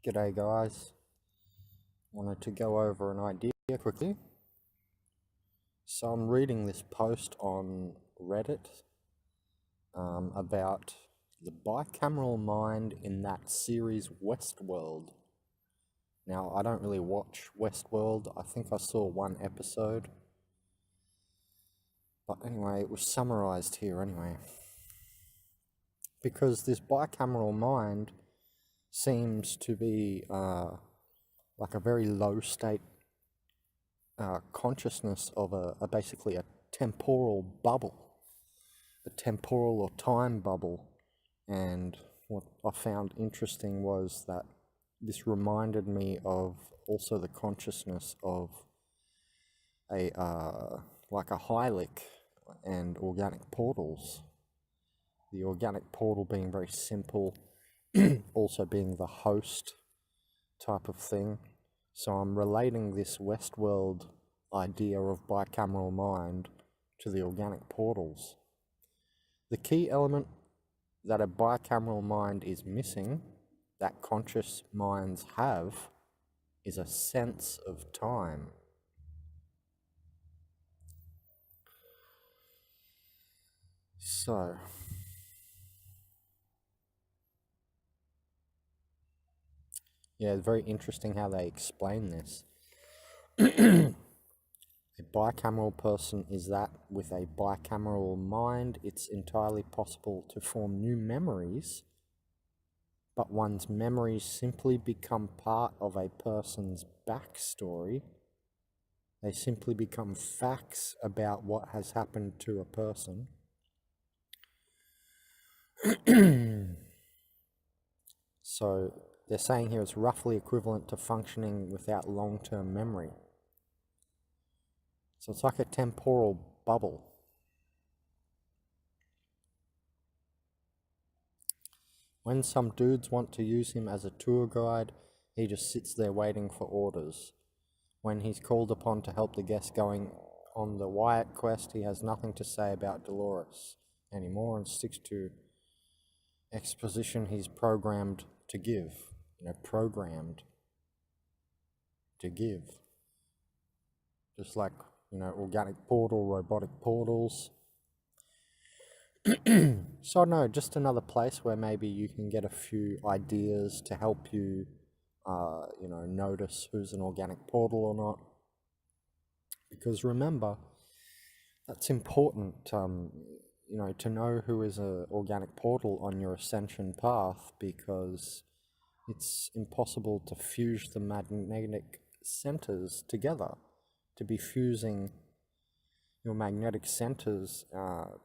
G'day guys, wanted to go over an idea quickly. So I'm reading this post on Reddit about the bicameral mind in that series Westworld. Now I don't really watch Westworld, I think I saw one episode. But anyway, it was summarized here anyway. Because this bicameral mind seems to be like a very low state consciousness of basically a temporal bubble, a temporal or time bubble. And what I found interesting was that this reminded me of also the consciousness of a like a Hylic and organic portals. The organic portal being very simple, also being the host type of thing. So I'm relating this Westworld idea of bicameral mind to the organic portals. The key element that a bicameral mind is missing, that conscious minds have, is a sense of time. So, yeah, it's very interesting how they explain this. A bicameral person is that with a bicameral mind, it's entirely possible to form new memories, but one's memories simply become part of a person's backstory. They simply become facts about what has happened to a person. So they're saying here it's roughly equivalent to functioning without long-term memory. So it's like a temporal bubble. When some dudes want to use him as a tour guide, he just sits there waiting for orders. When he's called upon to help the guests going on the Wyatt quest, he has nothing to say about Dolores anymore and sticks to exposition he's programmed to give. Programmed to give. Just like, organic portal, robotic portals. So no, just another place where maybe you can get a few ideas to help you, notice who's an organic portal or not. Because remember, that's important, to know who is an organic portal on your ascension path, because it's impossible to fuse the magnetic centers together. To be fusing your magnetic centers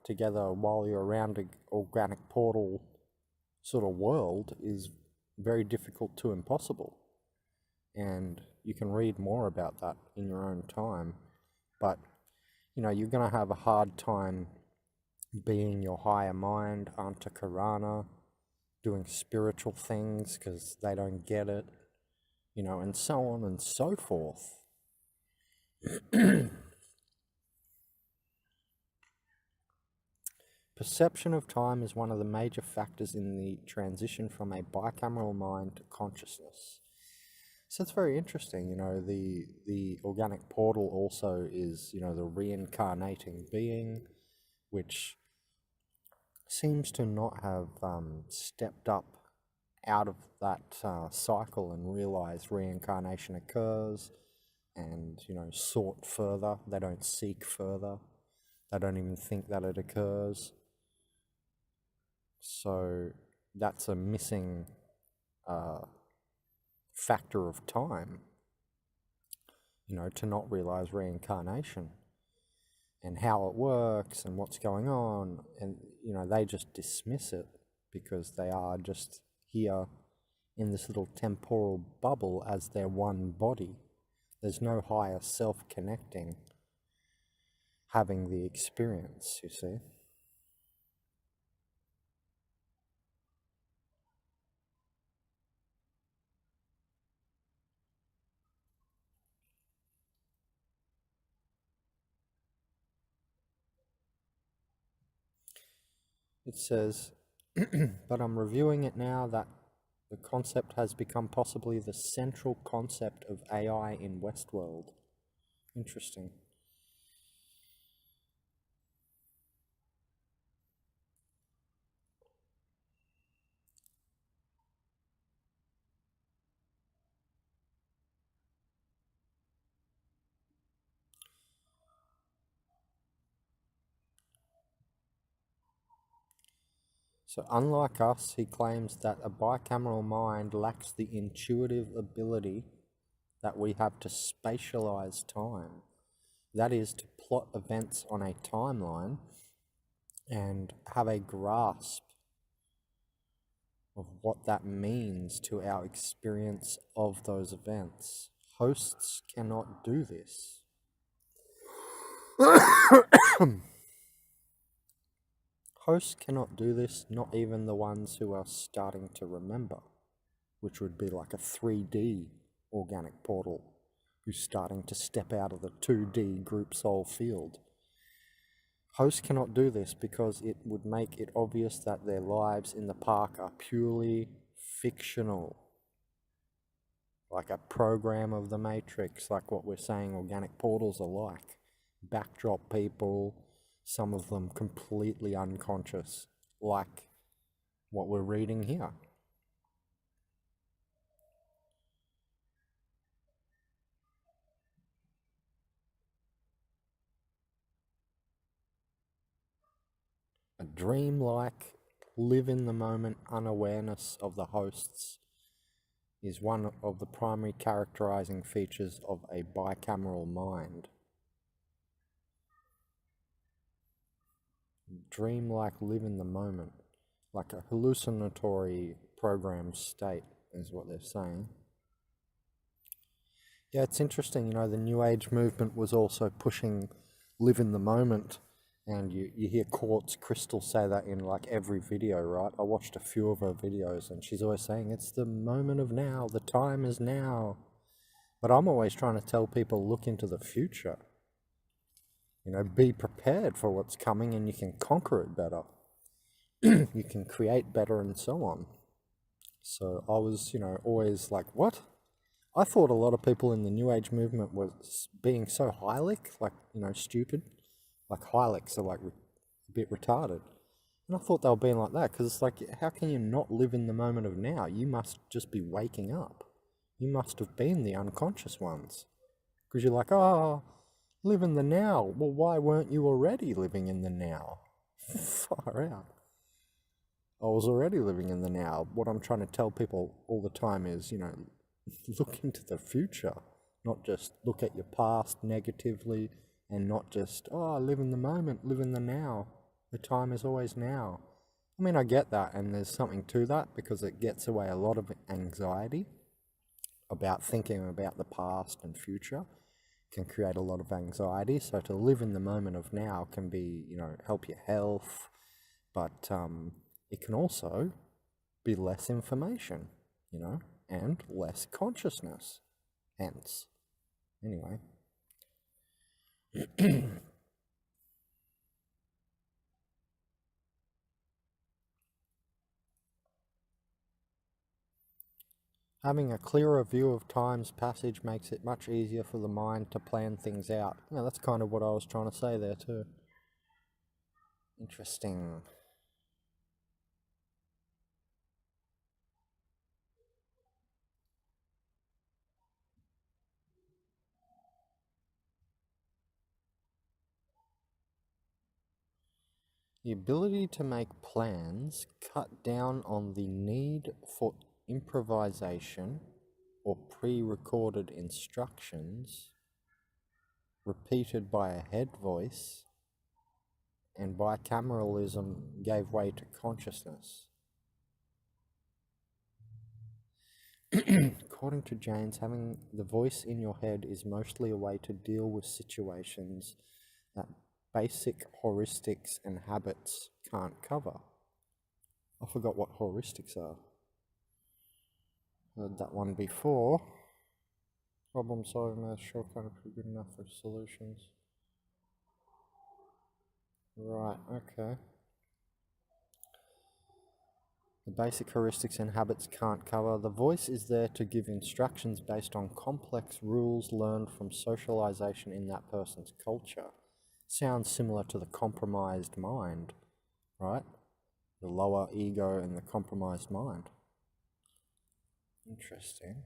together while you're around an organic portal sort of world is very difficult to impossible. And you can read more about that in your own time. But, you're going to have a hard time being your higher mind, Antakarana, doing spiritual things because they don't get it, and so on and so forth. Perception of time is one of the major factors in the transition from a bicameral mind to consciousness. So it's very interesting, the organic portal also is, the reincarnating being, which seems to not have stepped up out of that cycle and realized reincarnation occurs and, sought further. They don't seek further. They don't even think that it occurs. So that's a missing factor of time, to not realize reincarnation and how it works and what's going on. And, they just dismiss it because they are just here in this little temporal bubble as their one body. There's no higher self connecting, having the experience, you see. It says, but I'm reviewing it now that The concept has become possibly the central concept of AI in Westworld. Interesting. So unlike us, he claims that a bicameral mind lacks the intuitive ability that we have to spatialize time. That is, to plot events on a timeline and have a grasp of what that means to our experience of those events. Hosts cannot do this. Hosts cannot do this, not even the ones who are starting to remember, which would be like a 3D organic portal who's starting to step out of the 2D group soul field. Hosts cannot do this because it would make it obvious that their lives in the park are purely fictional. Like a program of the Matrix, like what we're saying organic portals are like. Backdrop people, some of them completely unconscious, like what we're reading here. A dreamlike, live in the moment unawareness of the hosts is one of the primary characterizing features of a bicameral mind. Dreamlike, live in the moment, like a hallucinatory program state is what they're saying. Yeah, it's interesting, you know, the New Age movement was also pushing live in the moment, and you hear Quartz Crystal say that in like every video, right? I watched a few of her videos and she's always saying it's the moment of now, the time is now. But I'm always trying to tell people, look into the future. You know, be prepared for what's coming and you can conquer it better. You can create better and so on. So I was, you know, always like, what? I thought a lot of people in the New Age movement was being so Heilig, like, you know, stupid. Like Heilecs are like a bit retarded. And I thought they were being like that because it's like, how can you not live in the moment of now? You must just be waking up. You must have been the unconscious ones. Because you're like, oh, live in the now. Well, why weren't you already living in the now? Far out. I was already living in the now. What I'm trying to tell people all the time is, you know, look into the future, not just look at your past negatively, and not just, oh, live in the moment, live in the now. The time is always now. I mean, I get that, and there's something to that because it gets away a lot of anxiety about thinking about the past and future. Can create a lot of anxiety. So to live in the moment of now can be, you know, help your health, but it can also be less information, you know, and less consciousness. Hence, anyway. Having a clearer view of time's passage makes it much easier for the mind to plan things out. Yeah, that's kind of what I was trying to say there too. Interesting. The ability to make plans cut down on the need for improvisation or pre-recorded instructions repeated by a head voice, and bicameralism gave way to consciousness. According to James, having the voice in your head is mostly a way to deal with situations that basic heuristics and habits can't cover. I forgot what heuristics are. Heard that one before. Problem solving math shortcut are good enough for solutions. Right, okay. The basic heuristics and habits can't cover. The voice is there to give instructions based on complex rules learned from socialization in that person's culture. Sounds similar to the compromised mind, right? The lower ego and the compromised mind. Interesting.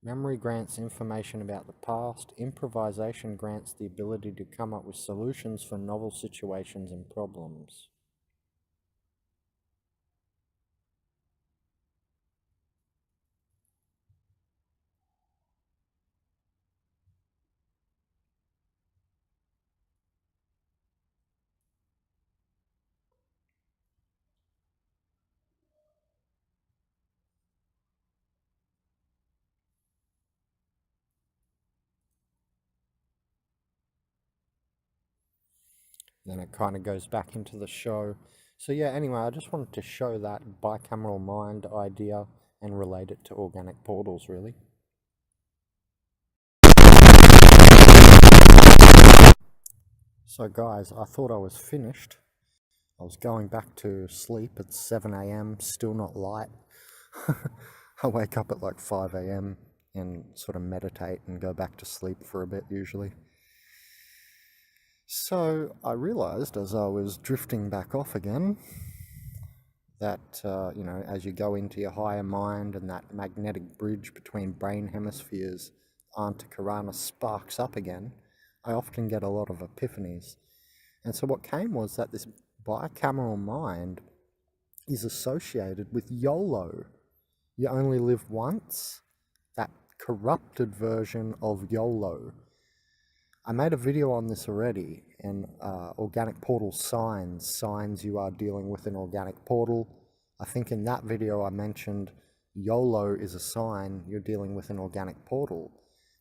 Memory grants information about the past. Improvisation grants the ability to come up with solutions for novel situations and problems. Then it kind of goes back into the show. So yeah, anyway, I just wanted to show that bicameral mind idea and relate it to organic portals, really. So guys, I thought I was finished. I was going back to sleep at 7 a.m, still not light. I wake up at like 5 a.m. and sort of meditate and go back to sleep for a bit usually. So I realized as I was drifting back off again that, as you go into your higher mind and that magnetic bridge between brain hemispheres, Antakarana sparks up again, I often get a lot of epiphanies. And so what came was that this bicameral mind is associated with YOLO. You only live once, that corrupted version of YOLO. I made a video on this already, and organic portal signs you are dealing with an organic portal. I think in that video I mentioned YOLO is a sign you're dealing with an organic portal,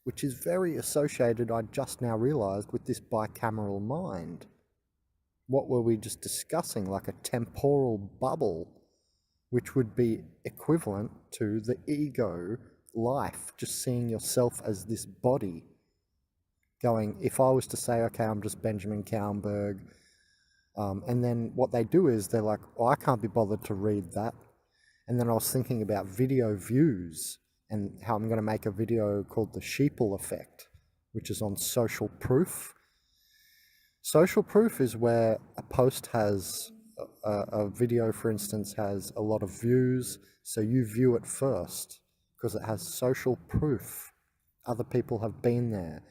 which is very associated, I just now realized, with this bicameral mind. What were we just discussing? Like a temporal bubble, which would be equivalent to the ego life, just seeing yourself as this body. Going, if I was to say, okay, I'm just Benjamin Kaumberg, and then what they do is they're like, oh, I can't be bothered to read that. And then I was thinking about video views and how I'm going to make a video called the Sheeple effect, which is on social proof. Social proof is where a post has, a video, for instance, has a lot of views, so you view it first because it has social proof. Other people have been there.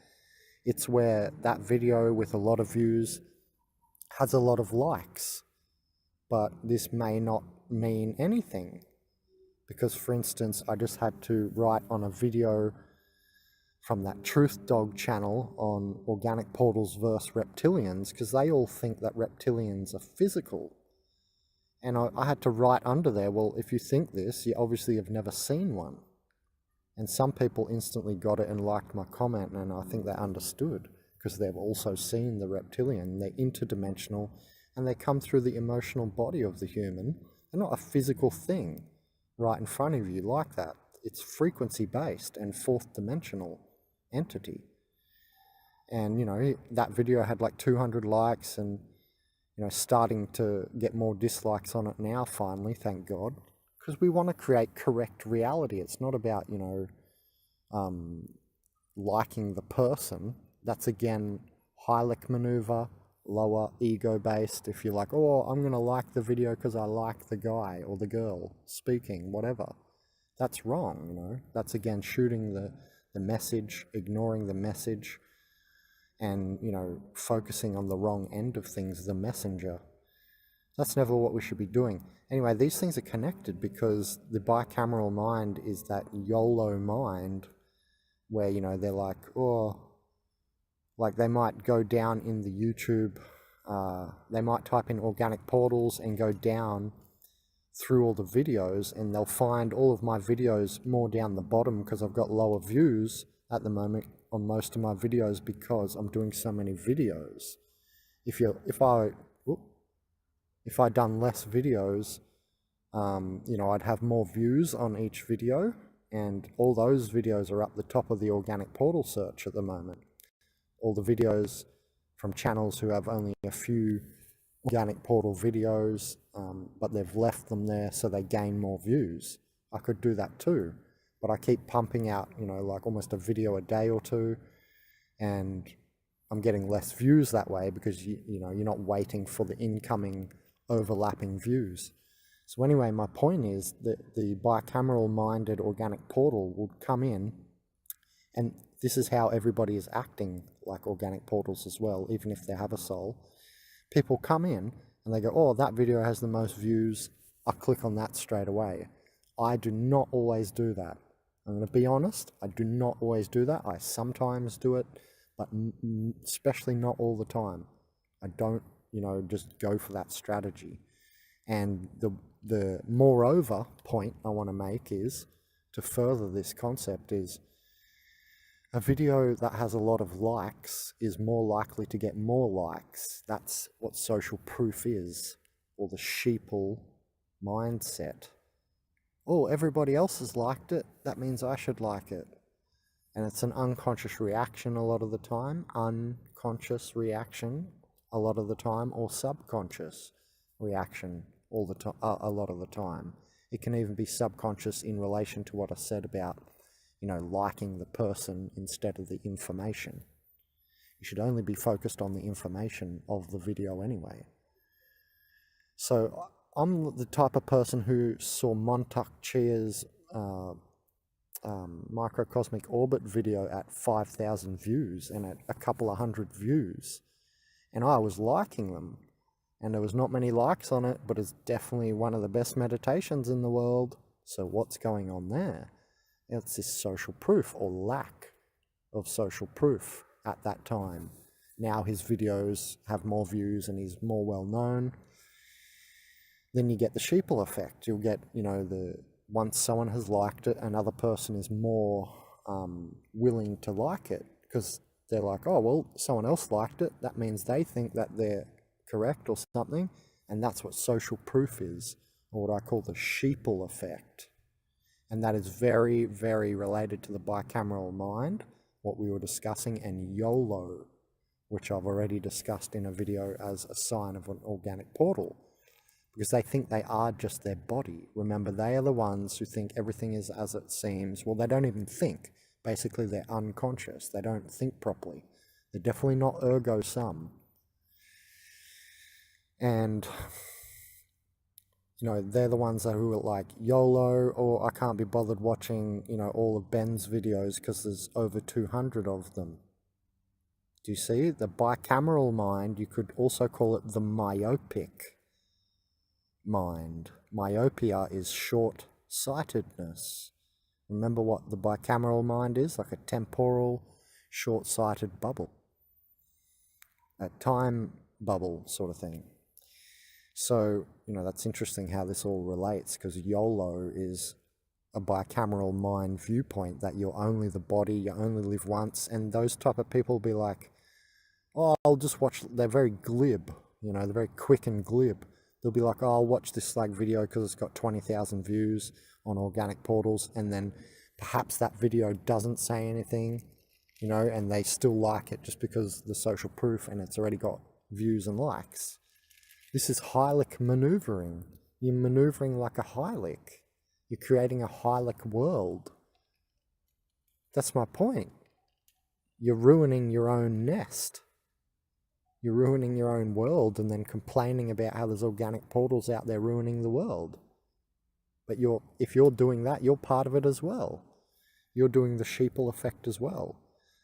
It's where that video with a lot of views has a lot of likes, but this may not mean anything. Because, for instance, I just had to write on a video from that Truth Dog channel on organic portals versus reptilians, because they all think that reptilians are physical. And I had to write under there, well, if you think this, you obviously have never seen one. And some people instantly got it and liked my comment, and I think they understood because they've also seen the reptilian. They're interdimensional and they come through the emotional body of the human. They're not a physical thing right in front of you like that. It's frequency based and fourth dimensional entity. And that video had like 200 likes and starting to get more dislikes on it now finally, thank God. Because we want to create correct reality. It's not about, liking the person. That's, again, Heilig maneuver, lower ego-based. If you're like, oh, I'm going to like the video because I like the guy or the girl speaking, whatever. That's wrong, That's, again, shooting the message, ignoring the message, and, focusing on the wrong end of things, the messenger. That's never what we should be doing. Anyway, these things are connected because the bicameral mind is that YOLO mind where, they're like, oh, like they might go down in the YouTube, they might type in organic portals and go down through all the videos and they'll find all of my videos more down the bottom because I've got lower views at the moment on most of my videos because I'm doing so many videos. If I'd done less videos, I'd have more views on each video and all those videos are up the top of the organic portal search at the moment. All the videos from channels who have only a few organic portal videos, but they've left them there so they gain more views. I could do that too, but I keep pumping out, like almost a video a day or two, and I'm getting less views that way because you're not waiting for the incoming overlapping views. So anyway, my point is that the bicameral minded organic portal would come in, and this is how everybody is acting like organic portals as well, even if they have a soul. People come in and they go, oh, that video has the most views. I click on that straight away. I do not always do that. I'm going to be honest. I do not always do that. I sometimes do it, but especially not all the time. I don't, just go for that strategy. And the moreover point I want to make is, to further this concept, is a video that has a lot of likes is more likely to get more likes. That's what social proof is, or the Sheeple mindset. Oh, everybody else has liked it, that means I should like it. And it's an unconscious reaction a lot of the time, unconscious reaction a lot of the time, or subconscious reaction a lot of the time. It can even be subconscious in relation to what I said about liking the person instead of the information. You should only be focused on the information of the video anyway. So I'm the type of person who saw Montauk Chia's microcosmic orbit video at 5,000 views and at a couple of hundred views, and I was liking them, and there was not many likes on it, but it's definitely one of the best meditations in the world. So what's going on there? It's this social proof, or lack of social proof at that time. Now his videos have more views and he's more well known. Then you get the Sheeple effect. You'll get, once someone has liked it, another person is more willing to like it, because they're like, oh, well, someone else liked it. That means they think that they're correct or something. And that's what social proof is, or what I call the Sheeple effect. And that is very, very related to the bicameral mind, what we were discussing, and YOLO, which I've already discussed in a video as a sign of an organic portal. Because they think they are just their body. Remember, they are the ones who think everything is as it seems. Well, they don't even think. Basically, they're unconscious. They don't think properly. They're definitely not ergo sum. And they're the ones who are like YOLO, or I can't be bothered watching, all of Ben's videos because there's over 200 of them. Do you see? The bicameral mind, you could also call it the myopic mind. Myopia is short-sightedness. Remember what the bicameral mind is? Like a temporal, short-sighted bubble. A time bubble sort of thing. So, that's interesting how this all relates, because YOLO is a bicameral mind viewpoint, that you're only the body, you only live once, and those type of people will be like, oh, I'll just watch, they're very glib, they're very quick and glib. They'll be like, oh, I'll watch this video because it's got 20,000 views on organic portals, and then perhaps that video doesn't say anything, and they still like it just because the social proof and it's already got views and likes. This is Hylic maneuvering. You're maneuvering like a Hylic. You're creating a Hylic world. That's my point. You're ruining your own nest. You're ruining your own world and then complaining about how there's organic portals out there ruining the world. But if you're doing that, you're part of it as well. You're doing the Sheeple effect as well.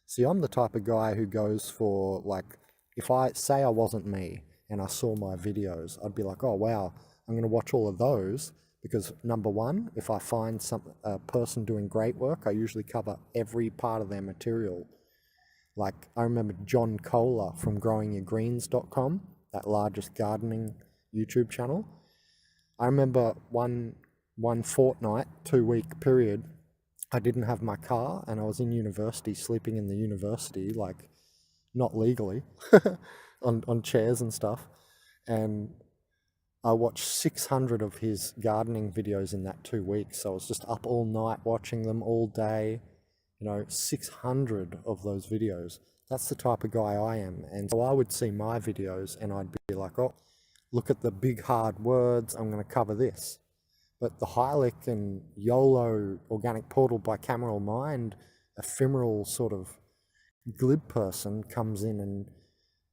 See, I'm the type of guy who goes for, like, if I say I wasn't me and I saw my videos, I'd be like, oh, wow, I'm going to watch all of those, because number one, if I find a person doing great work, I usually cover every part of their material. Like, I remember John Kohler from growingyourgreens.com, that largest gardening YouTube channel. I remember one fortnight, 2-week period, I didn't have my car and I was in university, sleeping in the university, like, not legally, on chairs and stuff. And I watched 600 of his gardening videos in that 2 weeks. So I was just up all night watching them all day. 600 of those videos. That's the type of guy I am. And so I would see my videos and I'd be like, oh, look at the big hard words, I'm going to cover this. But the Heilig and YOLO organic portal bicameral mind, ephemeral sort of glib person comes in and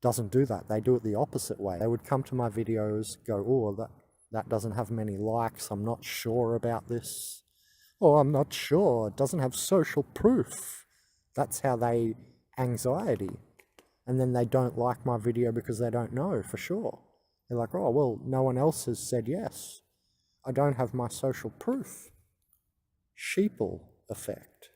doesn't do that. They do it the opposite way. They would come to my videos, go, oh, that doesn't have many likes, I'm not sure about this. Oh, I'm not sure, it doesn't have social proof. That's how they anxiety. And then they don't like my video because they don't know for sure. They're like, oh, well, no one else has said yes. I don't have my social proof. Sheeple effect.